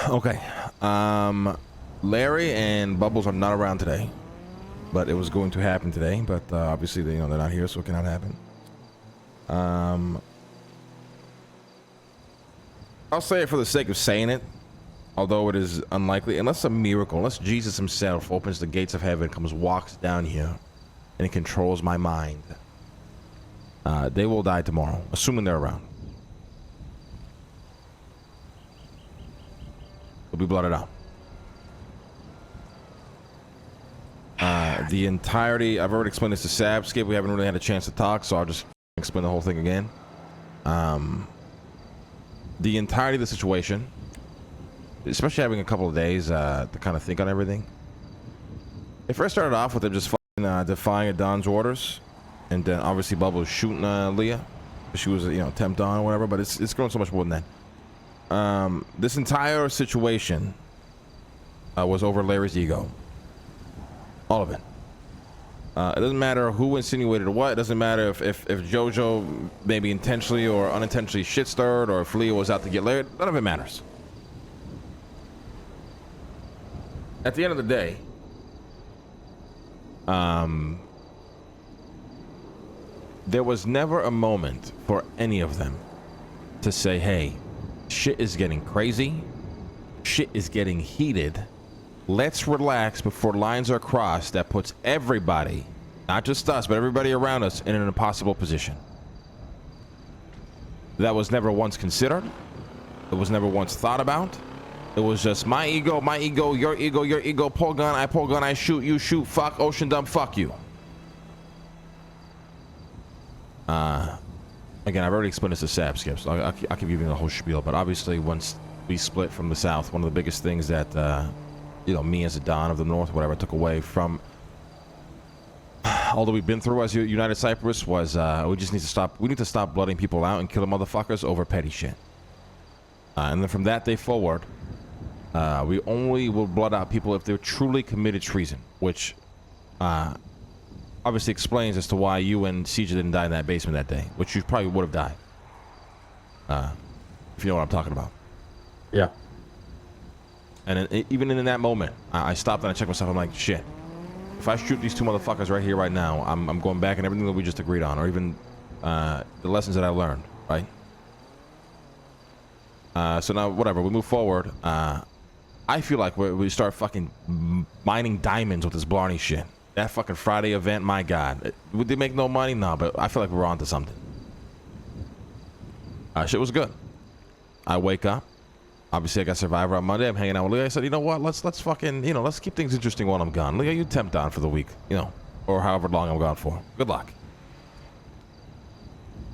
Okay. Larry and Bubbles are not around today, but it was going to happen today. But obviously, they're not here, so it cannot happen. I'll say it for the sake of saying it, although it is unlikely, unless a miracle, unless Jesus himself opens the gates of heaven, walks down here, and controls my mind. They will die tomorrow, assuming they're around. They'll be blotted out. The entirety, I've already explained this to Saab. Skip, we haven't really had a chance to talk, so I'll just explain the whole thing again. The entirety of the situation, especially having a couple of days to kind of think on everything. It first started off with them just fucking defying Don's orders, and then obviously Bubbles shooting Leah. She was, temped on or whatever, but it's grown so much more than that. This entire situation was over Larry's ego. All of it. It doesn't matter who insinuated what. It doesn't matter if JoJo maybe intentionally or unintentionally shit stirred, or if Leah was out to get Larry. None of it matters. At the end of the day, there was never a moment for any of them to say, hey, shit is getting crazy, shit is getting heated, let's relax before lines are crossed that puts everybody, not just us, but everybody around us, in an impossible position. That was never once considered. It was never once thought about. It was just my ego, your ego, pull gun, I shoot, you shoot, fuck, ocean dump, fuck you. Again, I've already explained this to Saab, Skip, so I'll keep giving the whole spiel, but obviously once we split from the South, one of the biggest things that, me as a Don of the North, whatever, took away from all that we've been through as United Cypress was, we need to stop blooding people out and killing motherfuckers over petty shit. And then from that day forward, we only will blood out people if they're truly committed treason, which obviously explains as to why you and CJ didn't die in that basement that day, which you probably would have died. If you know what I'm talking about. Yeah. And even in that moment, I stopped and I checked myself. I'm like, shit. If I shoot these two motherfuckers right here, right now, I'm going back and everything that we just agreed on, or even the lessons that I learned, right? So now, whatever, we move forward. I feel like we start fucking mining diamonds with this Blarney shit. That fucking Friday event, my God. Would they make no money? No, but I feel like we were onto something. Shit was good. I wake up. Obviously, I got Survivor on Monday. I'm hanging out with Leah. I said, you know what? Let's fucking, let's keep things interesting while I'm gone. Leah, you temp down for the week, or however long I'm gone for. Good luck.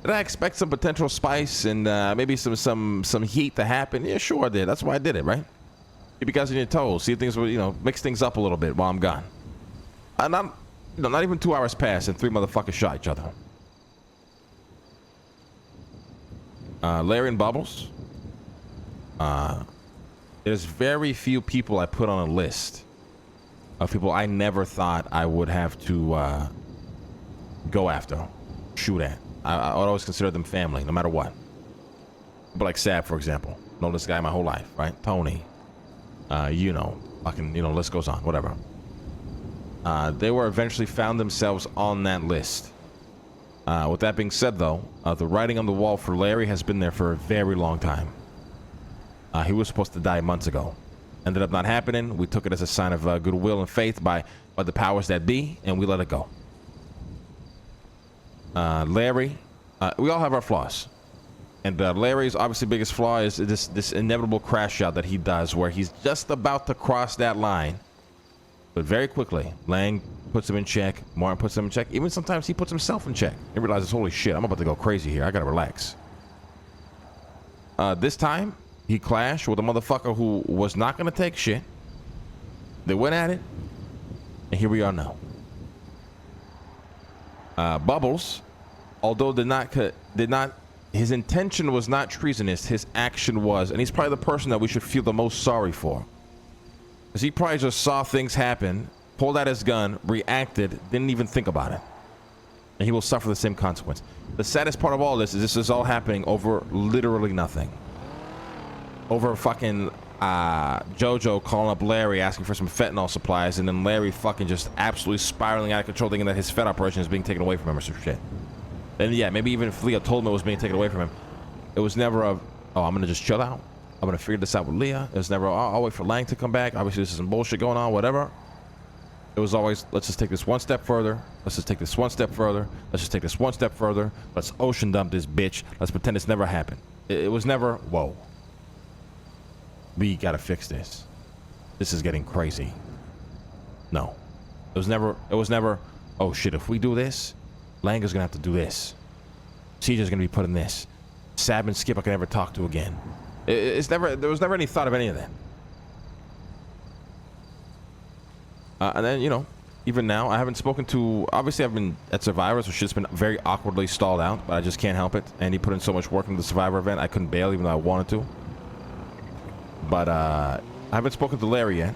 Did I expect some potential spice and maybe some heat to happen? Yeah, sure I did. That's why I did it, right? Keep you guys on your toes. See if things will, mix things up a little bit while I'm gone. Not even 2 hours passed and 3 motherfuckers shot each other. Larry and Bubbles. There's very few people I put on a list of people I never thought I would have to go after, shoot at. I would always consider them family, no matter what. But like Saab, for example. Known this guy my whole life, right? Tony. Fucking, list goes on, whatever. They were eventually found themselves on that list. With that being said, though, the writing on the wall for Larry has been there for a very long time. He was supposed to die months ago. Ended up not happening. We took it as a sign of goodwill and faith by the powers that be, and we let it go. Larry, we all have our flaws. And Larry's obviously biggest flaw is this inevitable crash out that he does, where he's just about to cross that line. But very quickly, Lang puts him in check. Martin puts him in check. Even sometimes he puts himself in check. He realizes, holy shit, I'm about to go crazy here. I gotta relax. This time, he clashed with a motherfucker who was not gonna take shit. They went at it, and here we are now. Bubbles, although did not, his intention was not treasonous. His action was, and he's probably the person that we should feel the most sorry for. Because he probably just saw things happen, pulled out his gun, reacted, didn't even think about it. And he will suffer the same consequence. The saddest part of all this is all happening over literally nothing. Over fucking Jojo calling up Larry asking for some fentanyl supplies, and then Larry fucking just absolutely spiraling out of control, thinking that his Fed operation is being taken away from him or some shit. And yeah, maybe even if Leah told him it was being taken away from him, it was never a, oh, I'm gonna just chill out. I'm gonna figure this out with Leah. It was never, oh, I'll wait for Lang to come back. Obviously, this is some bullshit going on, whatever. It was always, let's just take this one step further. Let's just take this one step further. Let's just take this one step further. Let's ocean dump this bitch. Let's pretend it's never happened. It was never, whoa. We gotta fix this. This is getting crazy. No. It was never, oh shit, if we do this, Lang is gonna have to do this. CJ's gonna be put in this. Saab and Skip I can never talk to again. There was never any thought of any of that. And then, you know, even now, I haven't spoken to, obviously I've been at Survivor, so shit's been very awkwardly stalled out, but I just can't help it. And he put in so much work into the Survivor event, I couldn't bail even though I wanted to. But I haven't spoken to Larry yet.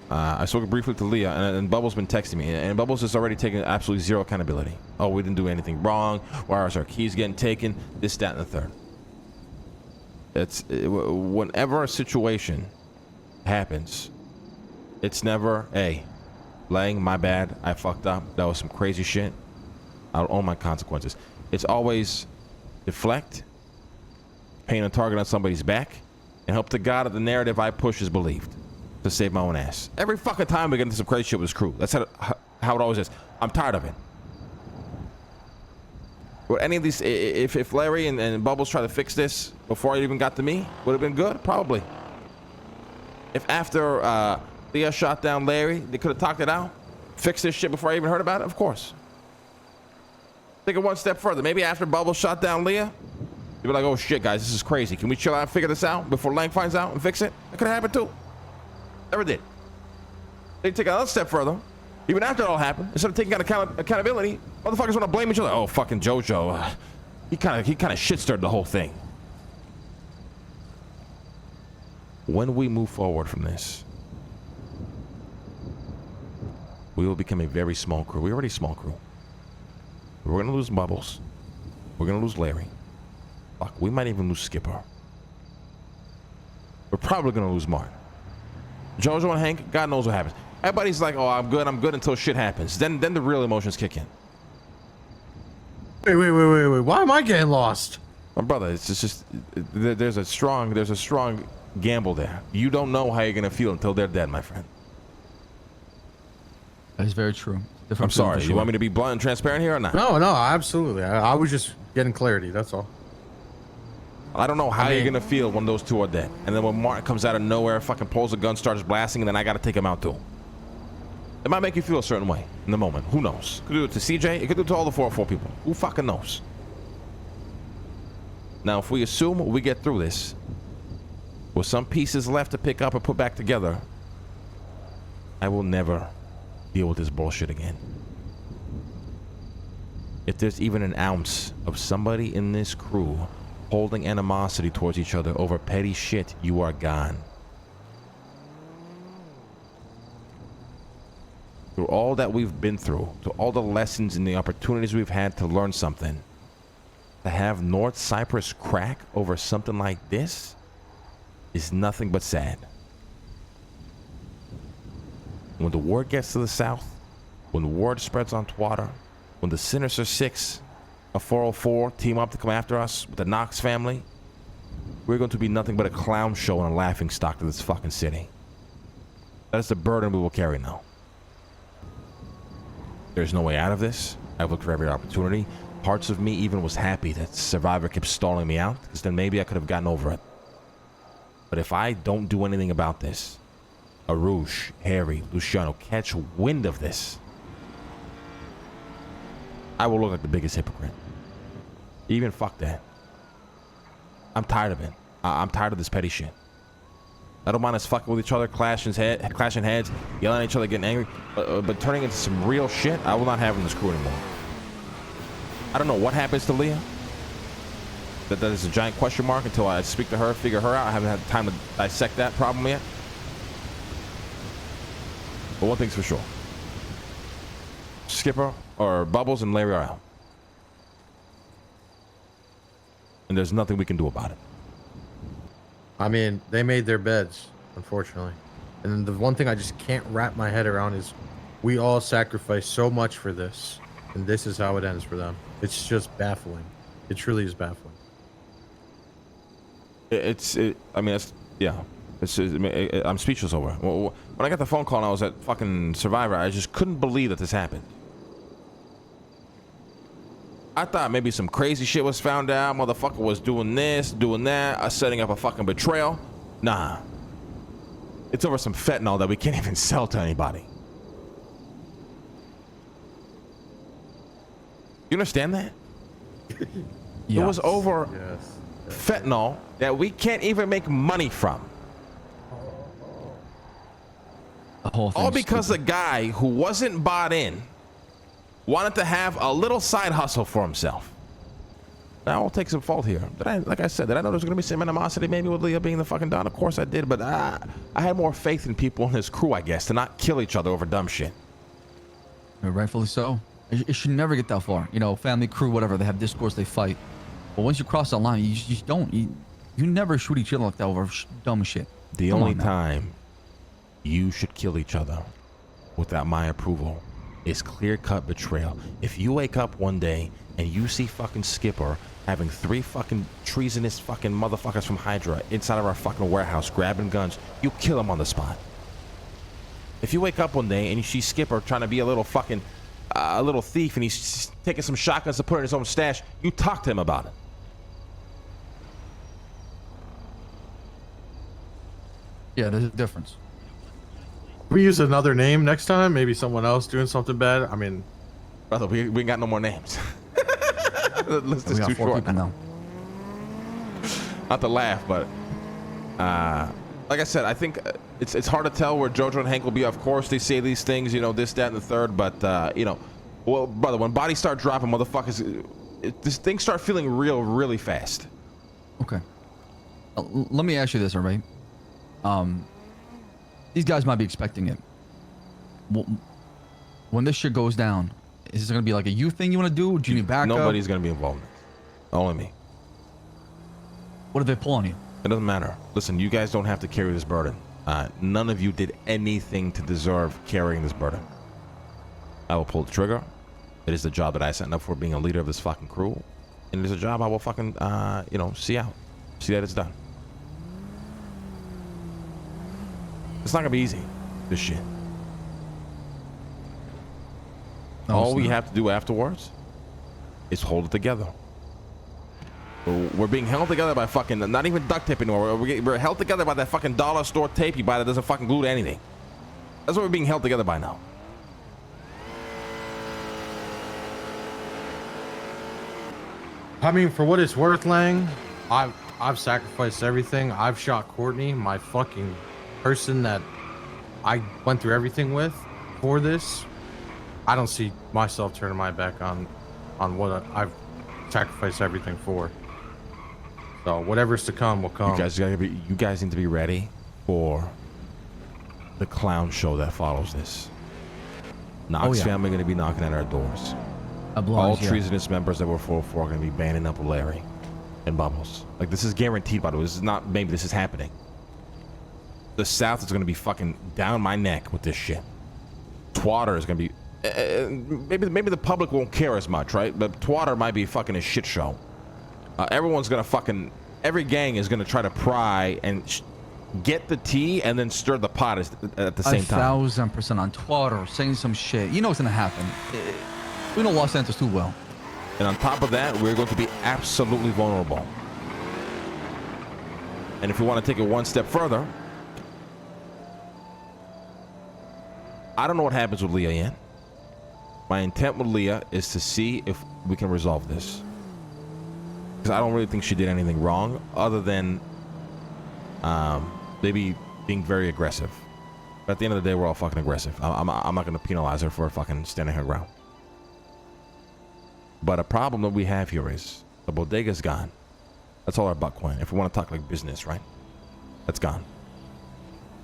I spoke briefly to Leah, and Bubbles been texting me, and Bubbles is already taking absolutely zero accountability. Oh, we didn't do anything wrong. Why is our keys getting taken? This, that, and the third. Whenever a situation happens, it's never, hey, Lang, my bad, I fucked up. That was some crazy shit. I'll own my consequences. It's always deflect, paint a target on somebody's back, and hope to God that the narrative I push is believed to save my own ass. Every fucking time we get into some crazy shit with this crew. That's how it always is. I'm tired of it. Would any of these, if Larry and Bubbles try to fix this before it even got to me, would have been good? Probably. If after Leah shot down Larry, they could have talked it out, fixed this shit before I even heard about it, of course. Take it one step further. Maybe after Bubbles shot down Leah, you'd be like, oh shit, guys, this is crazy. Can we chill out and figure this out before Lang finds out and fix it? That could have happened too. Never did. They take it another step further. Even after it all happened, instead of taking accountability, motherfuckers want to blame each other. Oh, fucking Jojo. He kind of shit-stirred the whole thing. When we move forward from this, we will become a very small crew. We're already a small crew. We're going to lose Bubbles. We're going to lose Larry. Fuck, we might even lose Skipper. We're probably going to lose Martin. Jojo and Hank, God knows what happens. Everybody's like, oh, I'm good until shit happens. Then the real emotions kick in. Wait. Why am I getting lost? My brother, it's just there's a strong gamble there. You don't know how you're going to feel until they're dead, my friend. That is very true. I'm sorry. You want me to be blunt and transparent here or not? No, absolutely. I was just getting clarity. That's all. I don't know how you're gonna feel when those two are dead, and then when Martin comes out of nowhere, fucking pulls a gun, starts blasting, and then I gotta take him out too. It might make you feel a certain way in the moment. Who knows? Could do it to CJ. It could do it to all the 404 people. Who fucking knows? Now, if we assume we get through this with some pieces left to pick up and put back together, I will never deal with this bullshit again. If there's even an ounce of somebody in this crew holding animosity towards each other over petty shit, you are gone. Through all that we've been through, to all the lessons and the opportunities we've had to learn something, to have North Cypress crack over something like this is nothing but sad. When the word gets to the south, when the word spreads on Twitter, when the Sinister Six of 404 team up to come after us with the Knox family, we're going to be nothing but a clown show and a laughing stock to this fucking city. That is the burden we will carry now. There's no way out of this. I've looked for every opportunity. Parts of me even was happy that Survivor kept stalling me out, because then maybe I could have gotten over it. But if I don't do anything about this, Arush, Harry, Luciano catch wind of this, I will look like the biggest hypocrite. Even fuck that. I'm tired of it. I'm tired of this petty shit. I don't mind us fucking with each other, clashing heads, yelling at each other, getting angry, but turning into some real shit, I will not have in this crew anymore. I don't know what happens to Leah. That is a giant question mark until I speak to her, figure her out. I haven't had time to dissect that problem yet. But one thing's for sure. Skipper or Bubbles and Larry are out. And there's nothing we can do about it. I mean, they made their beds. unfortunately. And then the one thing I just can't wrap my head around is we all sacrificed so much for this, and this is how it ends for them. It's just baffling. It truly is baffling. I mean, yeah. I'm speechless over it. When I got the phone call and I was at fucking Survivor, I just couldn't believe that this happened. I thought maybe some crazy shit was found out. Motherfucker was doing this, doing that, setting up a fucking betrayal. Nah. It's over some fentanyl that we can't even sell to anybody. You understand that? Yes. It was over Yes. fentanyl that we can't even make money from. The whole thing. All because the guy who wasn't bought in wanted to have a little side hustle for himself. Now I'll take some fault here. Like I said, did I know there was going to be some animosity maybe with Leah being the fucking Don? Of course I did, but I had more faith in people in his crew, I guess, to not kill each other over dumb shit. Rightfully so. It should never get that far. You know, family, crew, whatever. They have discourse, they fight. But once you cross that line, you just don't. You never shoot each other like that over dumb shit. The Come only on, man. time you should kill each other without my approval is clear-cut betrayal. If you wake up one day and you see fucking Skipper having 3 fucking treasonous fucking motherfuckers from Hydra inside of our fucking warehouse grabbing guns, you kill him on the spot. If you wake up one day and you see Skipper trying to be a little fucking a little thief and he's taking some shotguns to put in his own stash, you talk to him about it. Yeah, there's a difference. We use another name next time. Maybe someone else doing something bad. I mean, Brother, we ain't got no more names. The list We is got too 4 short. people now. Not to laugh, but like I said, I think it's hard to tell where JoJo and Hank will be. Of course, they say these things, you know, this, that, and the third. But you know, well, brother, when bodies start dropping, motherfuckers, this things start feeling real, really fast. Okay. Let me ask you this, all right? These guys might be expecting it. When this shit goes down, is this gonna be like a you thing you want to do? Do you need backup? Nobody's gonna be involved in it. Only me. What if they pull on you? It doesn't matter. Listen, you guys don't have to carry this burden. None of you did anything to deserve carrying this burden. I will pull the trigger. It is the job that I signed up for, being a leader of this fucking crew. And it is a job I will fucking, you know, see out. See that it's done. It's not gonna be easy, this shit. No, All it's we not. have to do afterwards is hold it together. We're being held together by fucking, not even duct tape anymore. We're held together by that fucking dollar store tape you buy that doesn't fucking glue to anything. That's what we're being held together by now. I mean, for what it's worth, Lang, I've sacrificed everything. I've shot Courtney, my fucking person that I went through everything with for this. I don't see myself turning my back on what I've sacrificed everything for. So whatever's to come will come. You guys need to be ready for the clown show that follows this. Knox family going to be knocking at our doors. All treasonous members that were 4-4 are going to be banding up with Larry and Bubbles. Like, this is guaranteed, by the way. This is not, maybe this is happening. The South is going to be fucking down my neck with this shit. Twatter is going to be, maybe the public won't care as much, right? But Twatter might be fucking a shit show. Everyone's going to fucking, every gang is going to try to pry and get the tea and then stir the pot at the same time. 1000% on Twitter saying some shit. You know what's gonna happen. We know Los Santos too well. And on top of that, we're going to be absolutely vulnerable. And if we want to take it one step further, I don't know what happens with Leah yet. My intent with Leah is to see if we can resolve this. Because I don't really think she did anything wrong other than maybe being very aggressive. But at the end of the day, we're all fucking aggressive. I'm not going to penalize her for fucking standing her ground. But a problem that we have here is the bodega's gone. That's all our butt coin. If we want to talk like business, right? That's gone.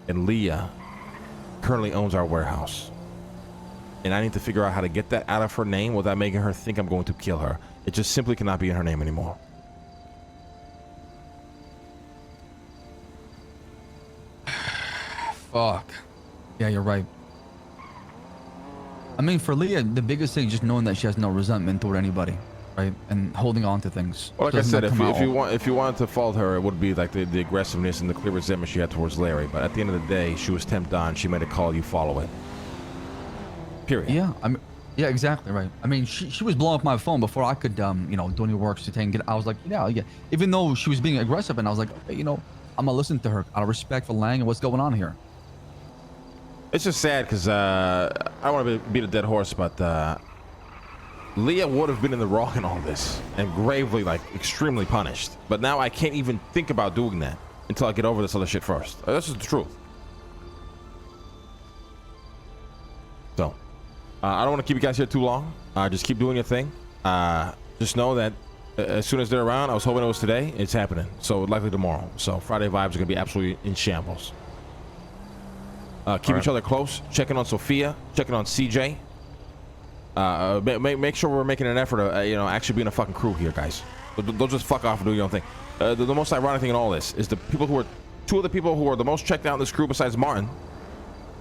And Leah currently owns our warehouse. And I need to figure out how to get that out of her name without making her think I'm going to kill her. It just simply cannot be in her name anymore. Fuck. Yeah, you're right. I mean, for Leah, the biggest thing is just knowing that she has no resentment toward anybody, right? And holding on to things. Well, like I Doesn't said, that come out if you wanted to fault her, it would be like the aggressiveness and the clear resentment she had towards Larry. But at the end of the day, she was tempted on. She made a call. You follow it. Period. Yeah, I mean, yeah, exactly right. I mean, she was blowing up my phone before I could, you know, do any work to take and get. I was like, yeah. Even though she was being aggressive, and I was like, okay, you know, I'm gonna listen to her out of respect for Lang and what's going on here. It's just sad because I don't want to beat a dead horse, but Leah would have been in the wrong in all this and gravely, like, extremely punished. But now I can't even think about doing that until I get over this other shit first. This is the truth. So, I don't want to keep you guys here too long. Just keep doing your thing. Just know that as soon as they're around, I was hoping it was today. It's happening. So, likely tomorrow. So, Friday vibes are going to be absolutely in shambles. Keep each other close. Checking on Sophia. Checking on CJ. Make sure we're making an effort to, you know, actually be in a fucking crew here, guys. Don't just fuck off and do your own thing. The most ironic thing in all this is the people who are, two of the people who are the most checked out in this crew besides Martin,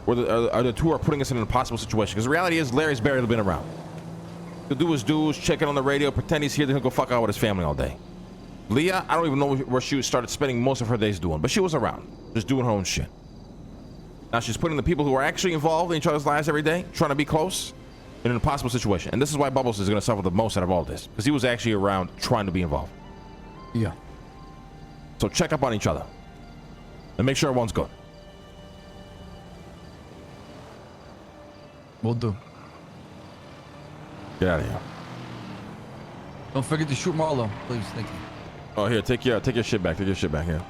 are the two who are putting us in an impossible situation. Because the reality is Larry's barely been around. He'll do his dues, check in on the radio, pretend he's here, then he'll go fuck out with his family all day. Leah, I don't even know where she started spending most of her days doing, but she was around, just doing her own shit. Now she's putting the people who are actually involved in each other's lives every day, trying to be close, in an impossible situation. And this is why Bubbles is going to suffer the most out of all this, because he was actually around trying to be involved. Yeah. So check up on each other and make sure everyone's good. Will do. Get out of here. Don't forget to shoot Marlo, please. Thank you. Oh, here, take your shit back. Take your shit back here.